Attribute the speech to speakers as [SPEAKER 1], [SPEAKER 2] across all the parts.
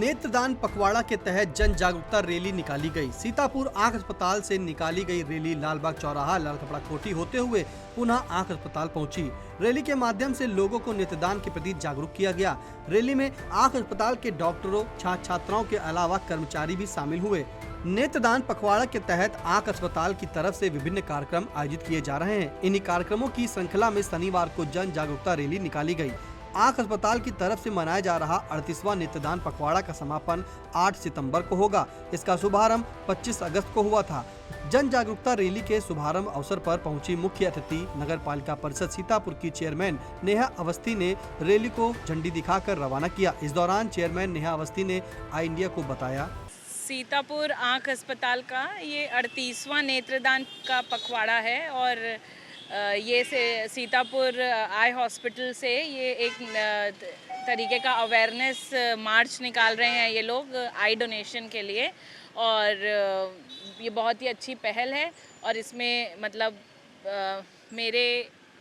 [SPEAKER 1] नेत्रदान पखवाड़ा के तहत जन जागरूकता रैली निकाली गई। सीतापुर आंख अस्पताल से निकाली गई रैली लालबाग चौराहा, लाल कपड़ा कोठी होते हुए पुनः आंख अस्पताल पहुंची। रैली के माध्यम से लोगों को नेत्रदान के प्रति जागरूक किया गया। रैली में आंख अस्पताल के डॉक्टरों, छात्र छात्राओं के अलावा कर्मचारी भी शामिल हुए। नेत्रदान पखवाड़ा के तहत आंख अस्पताल की तरफ से विभिन्न कार्यक्रम आयोजित किए जा रहे हैं। इन्हीं कार्यक्रमों की श्रृंखला में शनिवार को जन जागरूकता रैली निकाली गई। आंख अस्पताल की तरफ से मनाया जा रहा 38वां नेत्रदान पखवाड़ा का समापन 8 सितंबर को होगा। इसका शुभारंभ 25 अगस्त को हुआ था। जन जागरूकता रैली के शुभारंभ अवसर पर पहुंची मुख्य अतिथि नगर पालिका परिषद सीतापुर की चेयरमैन नेहा अवस्थी ने रैली को झंडी दिखाकर रवाना किया। इस दौरान चेयरमैन नेहा अवस्थी ने आई इंडिया को बताया,
[SPEAKER 2] सीतापुर आंख अस्पताल का ये 38वां नेत्रदान का पखवाड़ा है और ये सीतापुर आई हॉस्पिटल से ये एक तरीके का अवेयरनेस मार्च निकाल रहे हैं ये लोग आई डोनेशन के लिए। और ये बहुत ही अच्छी पहल है और इसमें मतलब मेरे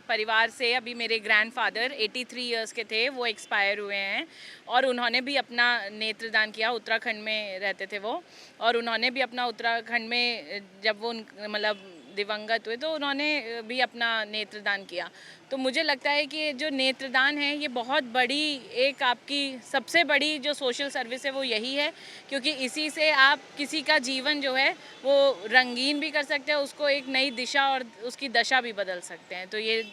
[SPEAKER 2] परिवार से अभी मेरे ग्रैंडफादर 83 इयर्स के थे, वो एक्सपायर हुए हैं और उन्होंने भी अपना नेत्रदान किया। उत्तराखंड में रहते थे वो, और उन्होंने भी अपना उत्तराखंड में जब वो मतलब दिवंगत हुए तो उन्होंने भी अपना नेत्रदान किया। तो मुझे लगता है कि जो नेत्रदान है ये बहुत बड़ी एक आपकी सबसे बड़ी जो सोशल सर्विस है वो यही है, क्योंकि इसी से आप किसी का जीवन जो है वो रंगीन भी कर सकते हैं, उसको एक नई दिशा और उसकी दशा भी बदल सकते हैं। तो ये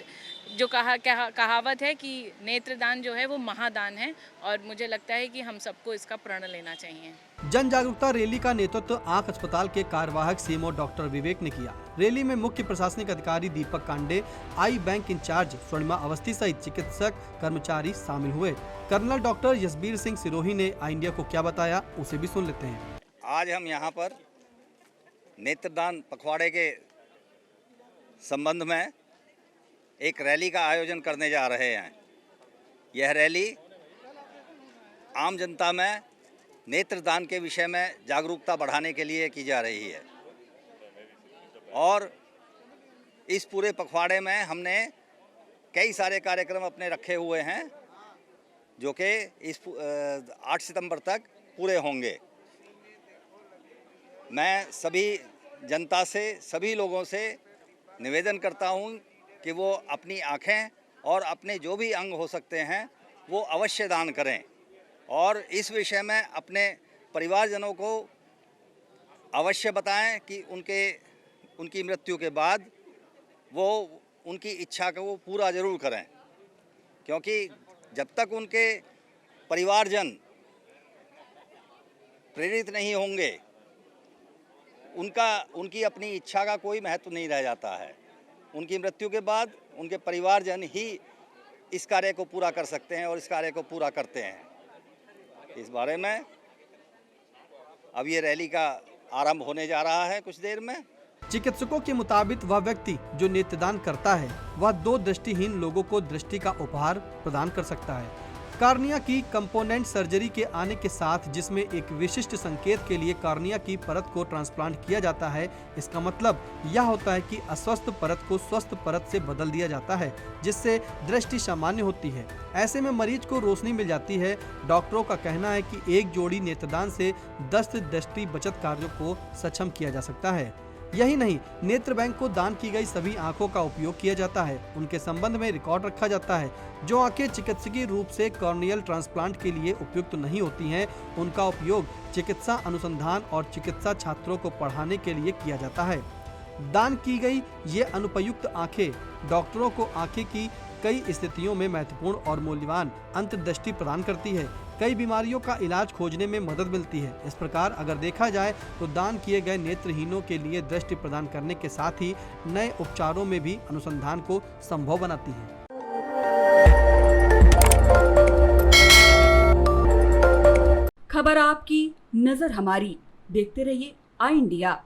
[SPEAKER 2] जो कहावत है कि नेत्रदान जो है वो महादान है और मुझे लगता है कि हम सबको इसका प्रण लेना चाहिए।
[SPEAKER 1] जन जागरूकता रैली का नेतृत्व आंख अस्पताल के कार्यवाहक सीएमओ डॉक्टर विवेक ने किया। रैली में मुख्य प्रशासनिक अधिकारी दीपक कांडे, आई बैंक इंचार्ज स्वर्णिमा अवस्थी सहित चिकित्सक कर्मचारी शामिल हुए। कर्नल डॉक्टर यशबीर सिंह सिरोही ने आई इंडिया को क्या बताया, उसे भी सुन लेते हैं।
[SPEAKER 3] आज हम यहाँ पर नेत्रदान पखवाड़े के संबंध में एक रैली का आयोजन करने जा रहे हैं। यह रैली आम जनता में नेत्रदान के विषय में जागरूकता बढ़ाने के लिए की जा रही है और इस पूरे पखवाड़े में हमने कई सारे कार्यक्रम अपने रखे हुए हैं जो कि इस 8 सितंबर तक पूरे होंगे। मैं सभी जनता से, सभी लोगों से निवेदन करता हूं कि वो अपनी आँखें और अपने जो भी अंग हो सकते हैं वो अवश्य दान करें और इस विषय में अपने परिवारजनों को अवश्य बताएं कि उनकी मृत्यु के बाद वो उनकी इच्छा को वो पूरा ज़रूर करें, क्योंकि जब तक उनके परिवारजन प्रेरित नहीं होंगे उनकी अपनी इच्छा का कोई महत्व नहीं रह जाता है। उनकी मृत्यु के बाद उनके परिवारजन ही इस कार्य को पूरा कर सकते हैं और इस कार्य को पूरा करते हैं। इस बारे में अब ये रैली का आरंभ होने जा रहा है कुछ देर में।
[SPEAKER 1] चिकित्सकों के मुताबिक वह व्यक्ति जो नेत्रदान करता है वह 2 दृष्टिहीन लोगों को दृष्टि का उपहार प्रदान कर सकता है। कार्निया की कंपोनेंट सर्जरी के आने के साथ, जिसमें एक विशिष्ट संकेत के लिए कार्निया की परत को ट्रांसप्लांट किया जाता है, इसका मतलब यह होता है कि अस्वस्थ परत को स्वस्थ परत से बदल दिया जाता है, जिससे दृष्टि सामान्य होती है। ऐसे में मरीज को रोशनी मिल जाती है। डॉक्टरों का कहना है कि एक जोड़ी नेत्रदान से 10 दृष्टि बचत कार्यों को सक्षम किया जा सकता है। यही नहीं, नेत्र बैंक को दान की गई सभी आंखों का उपयोग किया जाता है। उनके संबंध में रिकॉर्ड रखा जाता है। जो आंखें चिकित्सकीय रूप से कॉर्नियल ट्रांसप्लांट के लिए उपयुक्त नहीं होती हैं, उनका उपयोग चिकित्सा अनुसंधान और चिकित्सा छात्रों को पढ़ाने के लिए किया जाता है। दान की गई ये अनुपयुक्त आंखें डॉक्टरों को आंखें की कई स्थितियों में महत्वपूर्ण और मूल्यवान अंतर्दृष्टि प्रदान करती है। कई बीमारियों का इलाज खोजने में मदद मिलती है। इस प्रकार अगर देखा जाए तो दान किए गए नेत्रहीनों के लिए दृष्टि प्रदान करने के साथ ही नए उपचारों में भी अनुसंधान को संभव बनाती है।
[SPEAKER 4] खबर आपकी, नजर हमारी। देखते रहिए आई इंडिया।